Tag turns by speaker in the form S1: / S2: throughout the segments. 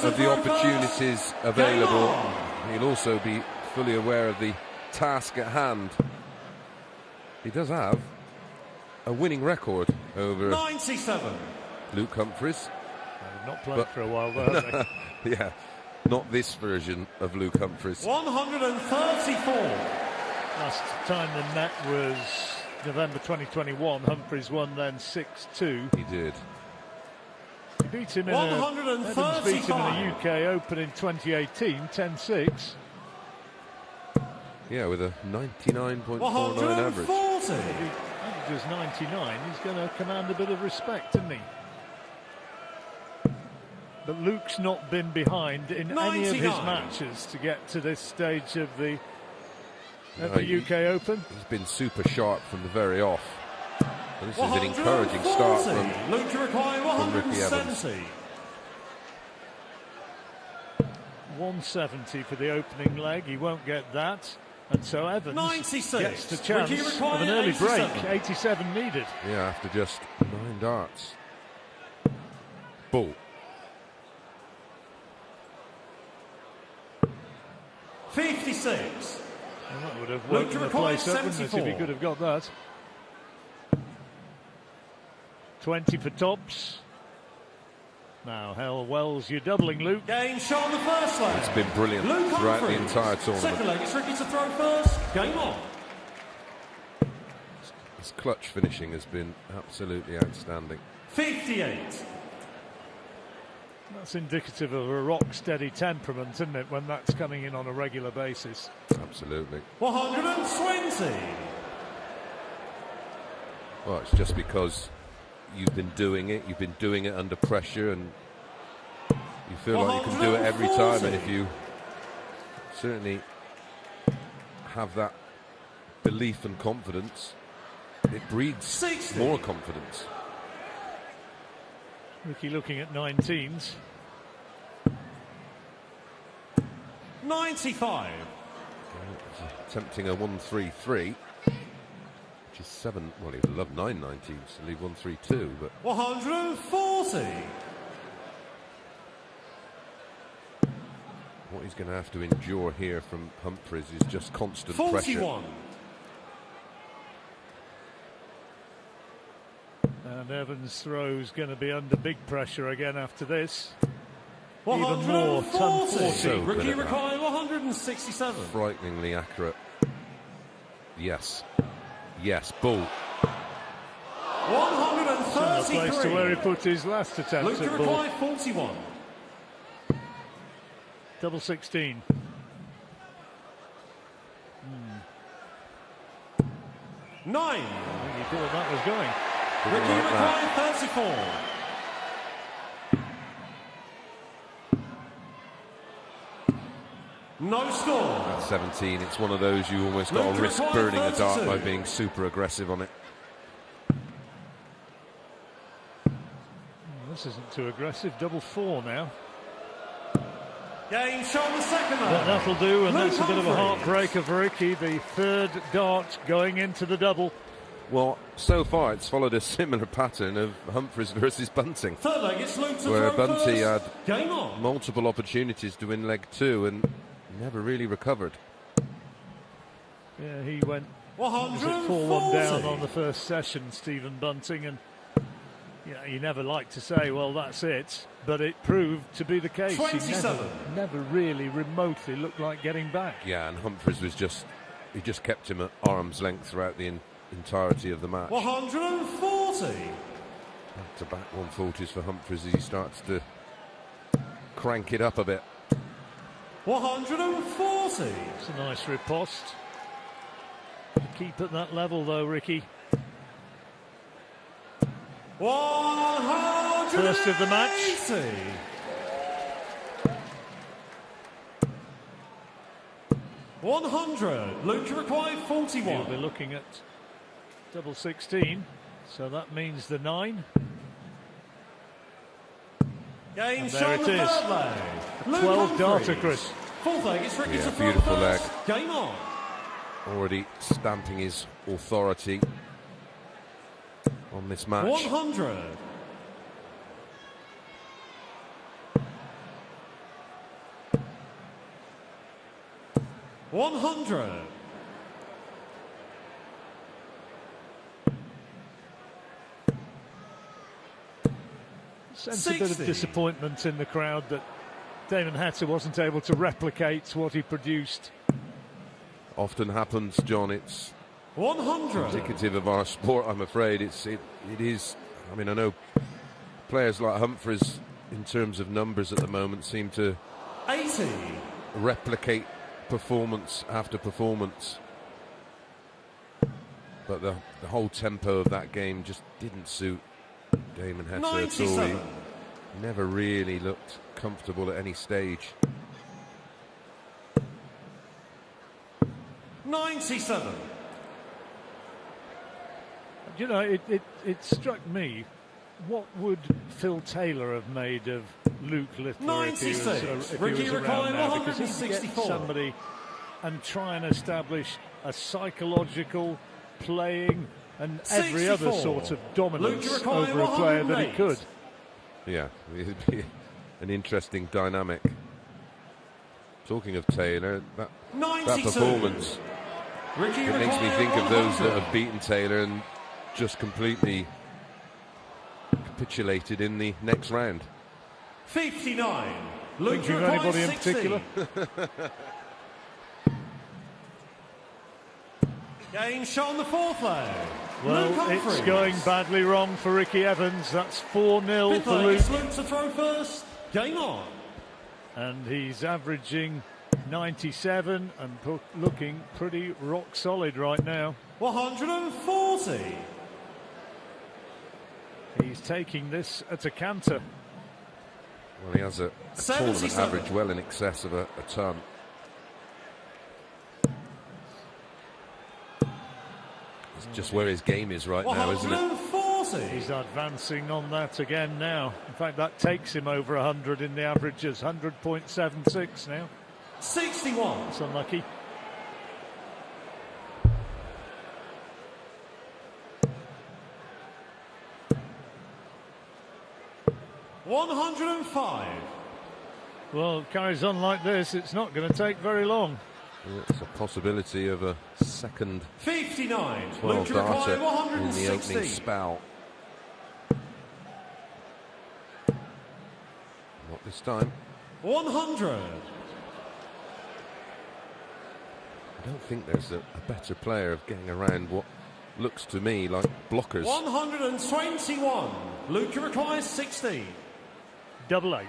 S1: of the opportunities available. He'll also be fully aware of the task at hand. He does have a winning record over
S2: 97.
S1: Luke Humphries.
S3: Not played for a while though, have
S1: they? Yeah, not this version of Luke Humphries.
S2: 134.
S3: Last time the net was November 2021. Humphries won then 6-2.
S1: He did.
S3: He beat him in Evans beat him in the UK Open in 2018, 10-6.
S1: Yeah, with a 99.49 average.
S3: If he averages 99, he's going to command a bit of respect, isn't he? But Luke's not been behind in 99. Any of his matches to get to this stage of the UK Open.
S1: He's been super sharp from the very off. And this is an encouraging start from Ricky Evans.
S3: 170 for the opening leg. He won't get that. And so Evans 96. Gets the chance of an early 87. Break. 87 needed.
S1: Yeah, after just 9 darts. Ball.
S2: 56.
S3: Well, that would have woken the place up, wouldn't it, if he could have got that. 20 for tops. Now, Hell Wells, you're doubling, Luke.
S2: Game shot on the first leg.
S1: It's been brilliant throughout the entire tournament.
S2: Second leg, it's Ricky to throw first. Game on.
S1: His clutch finishing has been absolutely outstanding.
S2: 58.
S3: That's indicative of a rock-steady temperament, isn't it, when that's coming in on a regular basis?
S1: Absolutely.
S2: 120.
S1: Well, it's just because you've been doing it under pressure, and you feel like you can do it every time, and if you certainly have that belief and confidence, it breeds 60. More confidence.
S3: Ricky looking at 19s.
S2: 95.
S1: Attempting a 1-3-3. Which is 7. Well, he would love 9 19s to leave 1-3-2, but
S2: 140.
S1: What he's going to have to endure here from Humphries is just constant
S2: 41.
S1: Pressure.
S3: And Evans' throw is going to be under big pressure again after this.
S2: 140.
S3: Even more, ton 40.
S1: So
S2: Ricky Rickard, 167.
S1: Frighteningly accurate. Yes. Yes, ball.
S2: 133.
S3: Similar place to where he put his last attempt at ball.
S2: 41.
S3: Double 16.
S2: 9.
S3: I think he thought that was going.
S2: Ricky Rickard, 34. No score.
S1: At 17, it's one of those you almost got to risk burning a dart by being super aggressive on it.
S3: This isn't too aggressive. Double 4 now.
S2: Game shot the second.
S3: That'll do, and that's a bit of a heartbreaker for Ricky. The third dart going into the double.
S1: Well, so far it's followed a similar pattern of Humphries versus Bunting,
S2: Third leg, it's Luke to
S1: where
S2: throw
S1: Bunty
S2: first.
S1: had multiple opportunities to win leg 2 and never really recovered.
S3: Yeah, he went
S2: 4-1
S3: down on the first session, Stephen Bunting, and you never like to say, well, that's it, but it proved to be the case.
S2: 27.
S3: He never really remotely looked like getting back.
S1: Yeah, and Humphries was just kept him at arm's length throughout the entirety of the match.
S2: 140.
S1: Back-to-back 140s for Humphries as he starts to crank it up a bit.
S2: 140.
S3: It's a nice riposte. Keep at that level though, Ricky.
S2: 100.
S3: First of the match.
S2: 100. Luke required 41.
S3: He'll be looking at double 16, so that means the 9.
S2: Game
S3: and
S2: shot
S3: there it
S2: the
S3: is.
S2: third leg.
S3: 12 darter, Chris.
S2: Fourth leg, it's Ricky to throw
S1: beautiful
S2: first.
S1: leg.
S2: Game on.
S1: Already stamping his authority on this match.
S2: 100. 100.
S3: Sense a bit of disappointment in the crowd that Damon Hatter wasn't able to replicate what he produced.
S1: Often happens, John. It's
S2: 100.
S1: indicative of our sport, I'm afraid. It is. I mean, I know players like Humphries, in terms of numbers at the moment, seem to
S2: 80.
S1: replicate performance after performance. But the whole tempo of that game just didn't suit Damon Hatter at all. He never really looked comfortable at any stage.
S2: 97.
S3: You know, it struck me, what would Phil Taylor have made of Luke Littler if he was around now? Because he can get somebody and try and establish a psychological, playing and every other sort of dominance over a player that he could.
S1: Yeah, it'd be an interesting dynamic. Talking of Taylor, that performance, it makes me think of those that have beaten Taylor and just completely capitulated in the next round.
S2: 59.
S3: Thinking of anybody in particular?
S2: Game shot on the fourth leg.
S3: Well, it's going badly wrong for Ricky Evans. That's 4-0 for Luke.
S2: Luke to throw first. Game on.
S3: And he's averaging 97 and looking pretty rock solid right now.
S2: 140.
S3: He's taking this at a canter.
S1: Well, he has a tournament average well in excess of a ton. It's just where his game is right now, isn't it?
S3: He's advancing on that again now. In fact, that takes him over 100 in the averages. 100.76 now.
S2: 61.
S3: It's unlucky.
S2: $105.
S3: Well, it carries on like this, it's not going to take very long.
S1: Yeah, it's a possibility of a second
S2: 59.
S1: 12 darter in the opening spell. Not this time.
S2: 100.
S1: I don't think there's a better player of getting around what looks to me like blockers.
S2: 121. Luke requires 16.
S3: Double 8.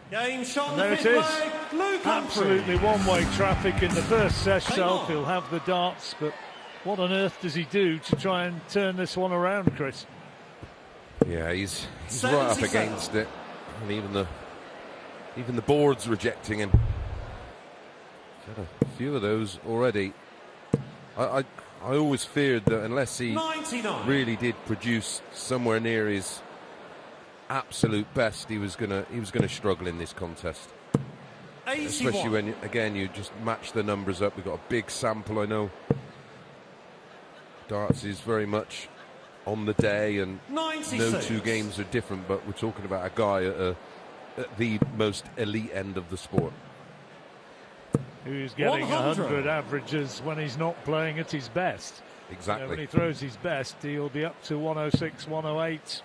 S2: Game shot.
S3: And there it is.
S2: Luke
S3: Absolutely one-way traffic in the first set self. He'll have the darts, but what on earth does he do to try and turn this one around, Chris?
S1: Yeah, he's right up against it, and even the board's rejecting him. He's had a few of those already. I always feared that unless he
S2: 99.
S1: really did produce somewhere near his absolute best, he was gonna struggle in this contest.
S2: 81.
S1: Especially when again you just match the numbers up. We've got a big sample. I know darts is very much on the day, and
S2: 96.
S1: no two games are different. But we're talking about a guy at the most elite end of the sport,
S3: who's getting 100 averages when he's not playing at his best.
S1: Exactly.
S3: When he throws his best, he'll be up to 106, 108.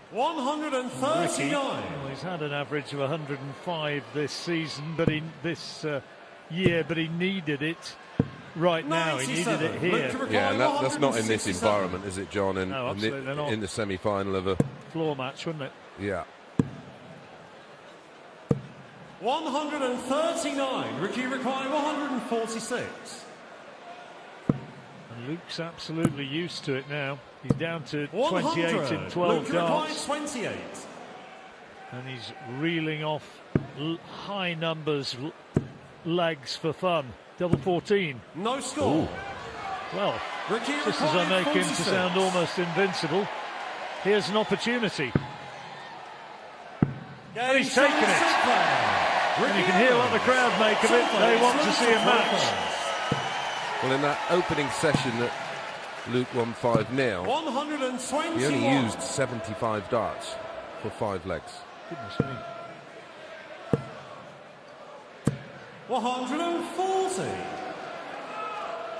S2: 139.
S3: Well, he's had an average of 105 this season, but this year, but he needed it right now. He needed it here.
S1: Yeah, and that's not in this environment, is it, John? And,
S3: no, absolutely not.
S1: In the semi-final of a
S3: floor match, wouldn't it?
S1: Yeah.
S2: 139. Ricky requiring 146.
S3: And Luke's absolutely used to it now. He's down to 28 in 12 darts.
S2: 28.
S3: And he's reeling off high numbers, legs for fun. Double 14.
S2: No score.
S1: Ooh.
S3: Well,
S2: Ricky
S3: just as I make
S2: 46.
S3: him to sound almost invincible, here's an opportunity. And he's taken it. And you can hear what the crowd make of it. They want to see a match.
S1: Well, in that opening session that Luke won 5-0,
S2: 121.
S1: he only used 75 darts for 5 legs.
S3: Goodness me.
S2: 140.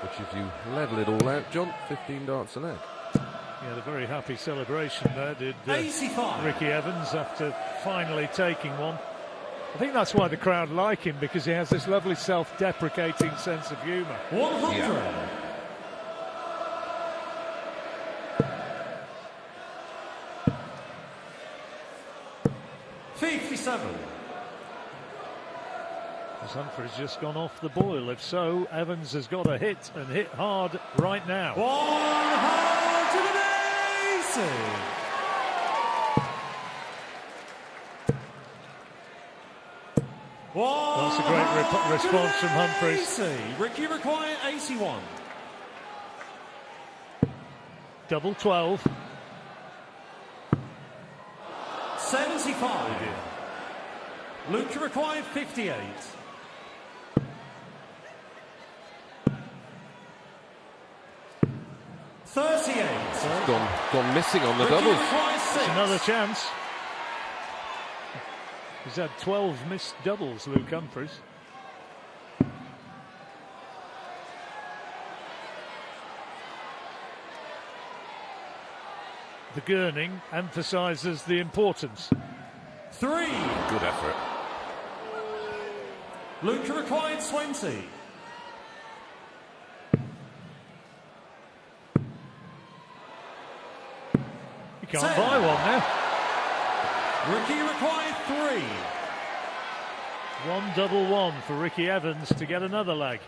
S1: Which, if you level it all out, John, 15 darts a leg.
S3: Yeah, the very happy celebration there did
S2: 85.
S3: Ricky Evans after finally taking one. I think that's why the crowd like him, because he has this lovely self-deprecating sense of humour.
S2: 100.
S1: Yeah.
S3: Has Humphries just gone off the boil? If so, Evans has got a hit, and hit hard right now.
S2: 180.
S3: That's a great response from Humphries.
S2: Ricky required 81.
S3: Double 12.
S2: 75. Luke required 58.
S1: Gone missing on the doubles.
S3: It's another chance. He's had 12 missed doubles, Luke Humphries. The gurning emphasises the importance.
S2: 3.
S1: Good effort.
S2: Luke required 20.
S3: You can't buy one now.
S2: Ricky required 3.
S3: 1-1 for Ricky Evans to get another leg.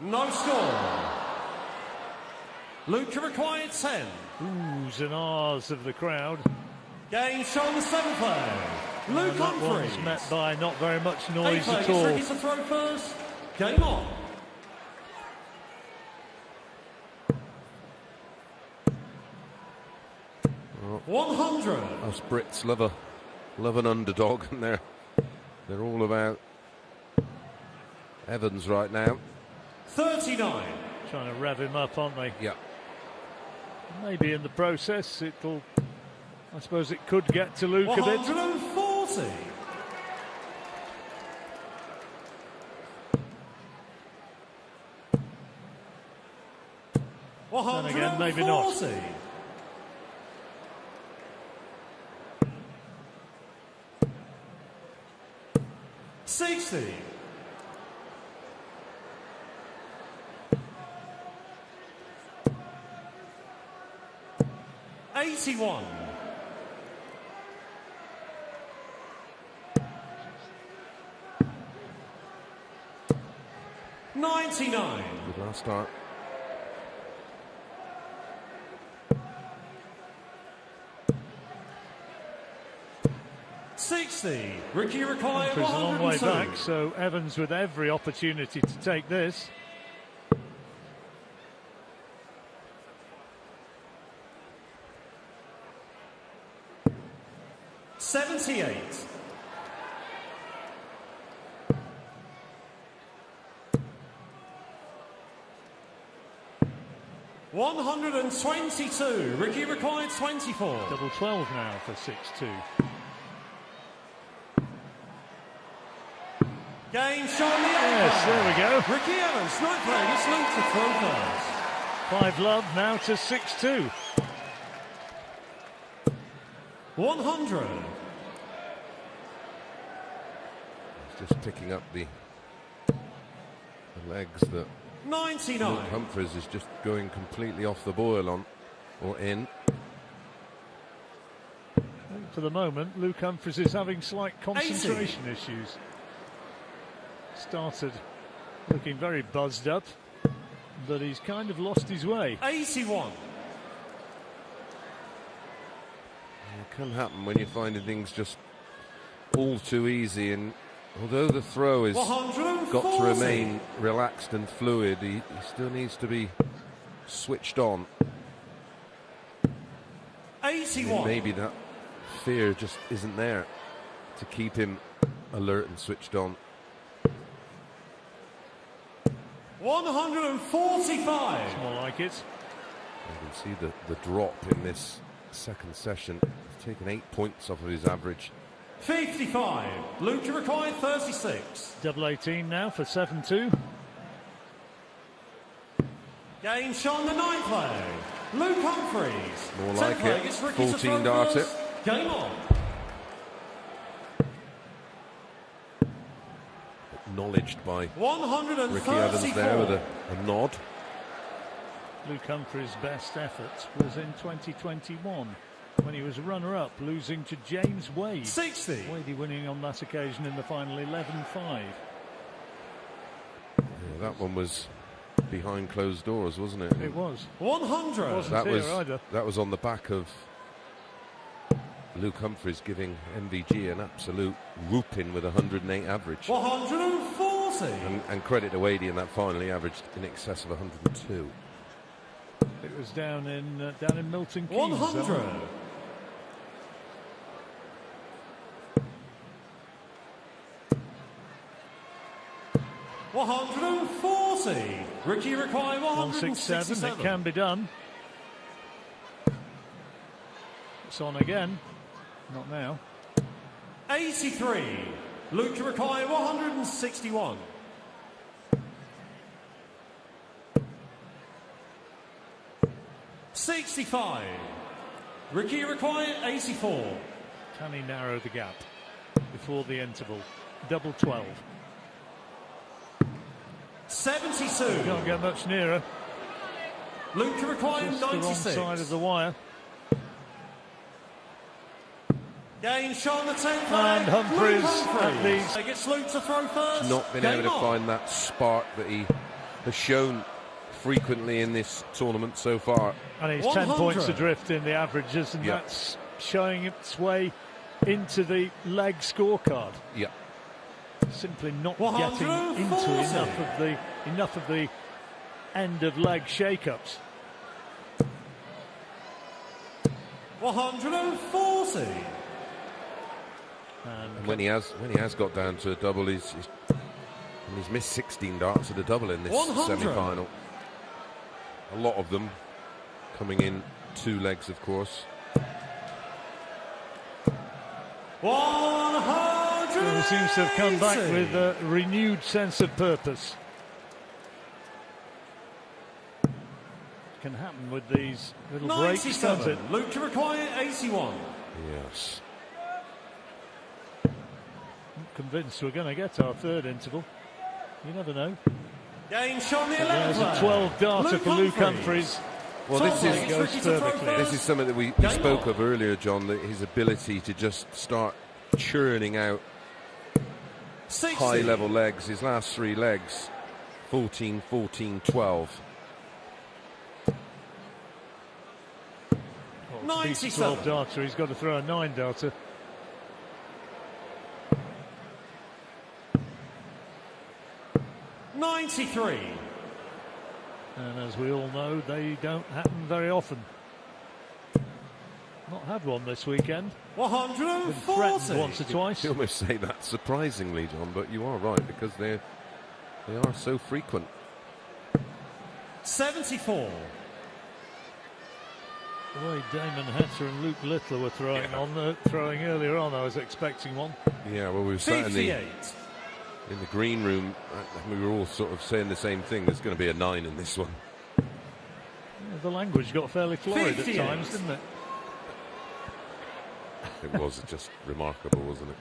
S2: No score. Luke required 10.
S3: Oohs and ahs of the crowd.
S2: Game shown the 7th player. Luke
S3: And that
S2: Humphries.
S3: one's met by not very much noise at
S2: Ricky
S3: all.
S2: to throw first. Game on.
S1: Well,
S2: 100.
S1: us Brits love an underdog, and they're all about Evans right now.
S2: 39.
S3: Trying to rev him up, aren't they?
S1: Yeah.
S3: Maybe in the process I suppose it could get to Luke a bit.
S2: 140.
S3: Then again, maybe not.
S2: 60. 81. 99.
S1: Good last start.
S2: 60. Ricky required
S3: Humphries a long way
S2: 102.
S3: back, so Evans with every opportunity to take this.
S2: $78. 122. Ricky required 24.
S3: Double 12 now for 6-2.
S2: Game shown the
S3: Yes, there we go.
S2: Ricky Evans, night playing, it's Luke to throw first.
S3: 5-love now to 6-2.
S2: 100.
S1: He's just picking up the legs that
S2: 99.
S1: Luke Humphries is just going completely off the boil on, or in.
S3: For the moment, Luke Humphries is having slight concentration issues. Started looking very buzzed up, but he's kind of lost his way.
S2: 81.
S1: It can happen when you're finding things just all too easy, and although the throw is
S2: 140.
S1: got to remain relaxed and fluid, he still needs to be switched on.
S2: 81.
S1: Maybe that fear just isn't there to keep him alert and switched on.
S2: 145.
S3: More like it.
S1: You can see the drop in this second session. taken 8 points off of his average.
S2: 55. Luke Uruguay 36.
S3: Double 18 now for 7-2.
S2: Game shot the ninth leg. Luke Humphries.
S1: More like it. 14 darter.
S2: Game on.
S1: Acknowledged by
S2: 134.
S1: Ricky Evans there with a nod.
S3: Luke Humphries' best effort was in 2021 when he was runner-up, losing to James Wade.
S2: 60.
S3: Wadey winning on that occasion in the final 11-5.
S1: Yeah, that one was behind closed doors, wasn't it?
S3: It was.
S2: 100.
S3: Wasn't here either.
S1: That was on the back of Luke Humphries giving MVG an absolute whooping with 108 average.
S2: 140.
S1: And credit to Wadey in that final, he averaged in excess of 102.
S3: It was down in Milton Keynes.
S2: 100. $140. Ricky Uruguay
S3: 167. It can be done. It's on again. Not now.
S2: 83. Luke Uruguay 161. $65. Ricky Uruguay 84.
S3: Can he narrow the gap before the interval? Double 12.
S2: 72.
S3: Can't get much nearer.
S2: Luke Uruguay
S3: Just the
S2: 96.
S3: wrong side of the wire.
S2: Game shot on the 10th.
S3: And Humphries at least.
S2: They get Luke to throw first.
S1: Not been able to find that spark that he has shown frequently in this tournament so far.
S3: And he's
S2: 100.
S3: 10 points adrift in the averages, and
S1: Yep.
S3: that's showing its way into the leg scorecard.
S1: Yeah.
S3: Simply not
S2: 140.
S3: getting into enough of the end of leg shake-ups.
S2: 140.
S1: And when he has got down to a double, he's missed 16 darts at a double in this
S2: 100.
S1: semi-final. A lot of them coming in 2 legs, of course.
S2: 100.
S3: He seems to have come back with a renewed sense of purpose. Can happen with these little breaks, doesn't it?
S2: 97. Luke Uruguay 81.
S1: Yes.
S3: I'm convinced we're going to get our third interval. You never know.
S2: Game shot on the 11th.
S3: There's a 12 darter for Luke Humphries.
S1: Well,
S3: Goes perfectly.
S1: this is something that we spoke of earlier, John, that his ability to just start churning out
S2: 60.
S1: high-level legs. His last 3 legs, 14, 14, 12.
S2: 97.
S3: 12 darter, he's got to throw a 9 darter.
S2: $93.
S3: And as we all know, they don't happen very often. Not had one this weekend. Been threatened
S2: 140.
S3: once or twice.
S1: You almost say that surprisingly, John, but you are right, because they are so frequent.
S2: 74.
S3: The way Damon Hetzer and Luke Littler were throwing earlier on, I was expecting one.
S1: Yeah, well, we were sat
S2: 58.
S1: in the green room. We were all sort of saying the same thing. There's going to be a 9 in this one.
S3: Yeah, the language got fairly florid
S2: 58.
S3: at times, didn't it?
S1: It was just remarkable, wasn't it?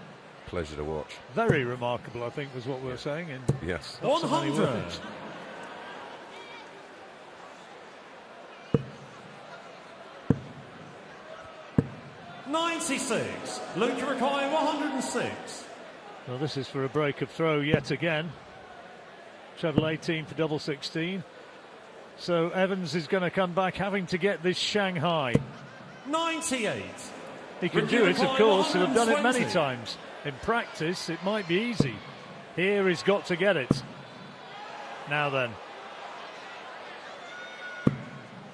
S1: Pleasure to watch.
S3: Very remarkable, I think, was what we were saying. In
S1: Yes.
S3: not so many
S2: 100.
S3: words.
S2: $96. Luke Uruguay 106.
S3: Well, this is for a break of throw yet again. Treble 18 for double 16. So Evans is going to come back having to get this Shanghai.
S2: 98.
S3: He can do it, of course, and have done it many times. In practice, it might be easy. Here he's got to get it. Now then.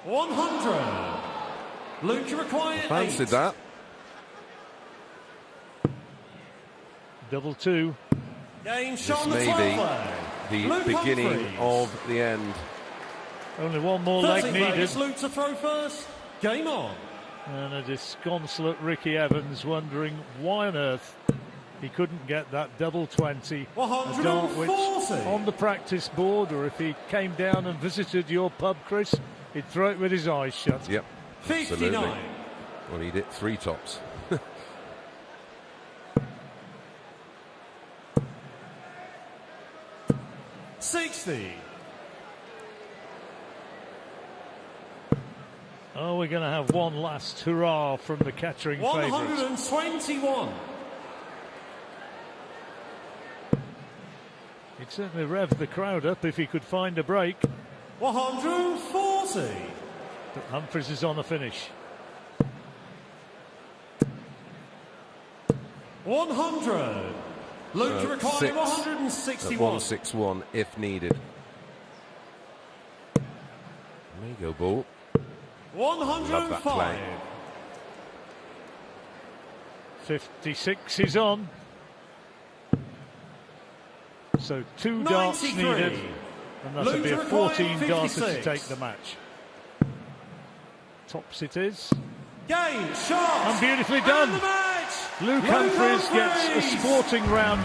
S2: 100. Luke Uruguay
S1: Fancied
S2: 8.
S1: that.
S3: Double 2.
S2: Game shot
S1: This
S2: on the
S1: may
S2: 12th
S1: be
S2: leg.
S1: the
S2: Luke
S1: beginning
S2: Humphries.
S1: of the end.
S3: Only one more leg
S2: 13th leg
S3: needed.
S2: is Luke to throw first. Game on.
S3: And a disconsolate Ricky Evans wondering why on earth he couldn't get that double 20, a dart which on the practice board, or if he came down and visited your pub, Chris, he'd throw it with his eyes shut.
S1: Yep,
S2: 59.
S1: absolutely. Well, he did 3 tops.
S2: $60.
S3: Oh, we're going to have one last hurrah from the Kettering favourites.
S2: 121.
S3: He'd certainly rev the crowd up if he could find a break.
S2: 140.
S3: But Humphries is on a finish.
S2: 100. Luke requiring 161.
S1: 161 if needed. There you go, ball.
S2: 105.
S3: 56 is on. So 2 darts
S2: 93.
S3: needed, and that'll be a 14-darter to take the match. Tops it is.
S2: Game, shot.
S3: And beautifully done.
S2: And the match.
S3: Luke Humphries gets a sporting round.